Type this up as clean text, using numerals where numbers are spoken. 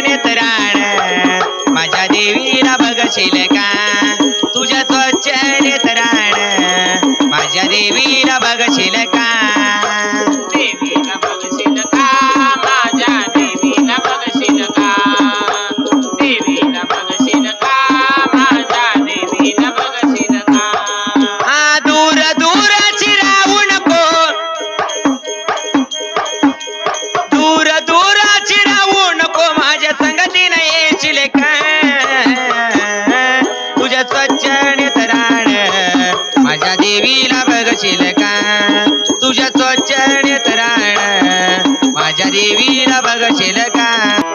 नेत्राण माझ्या देवीला बघशील का तुझ्या स्वच्छ नेत्राण माझ्या देवीला बघशील का देवीला बघशील का माझ्या देवीला बघशील का देवीला बघशील का माझ्या देवीला बघशील का हा दूर दूरची राहू नको दूर दूरची राहू नको माझ्या संगतीने येशील का तुझ्या स्वच्छ नेत्राण माझ्या देवीला बघशील का तुझ्या स्वच्छ नेत्राण माझ्या देवीला बघशील का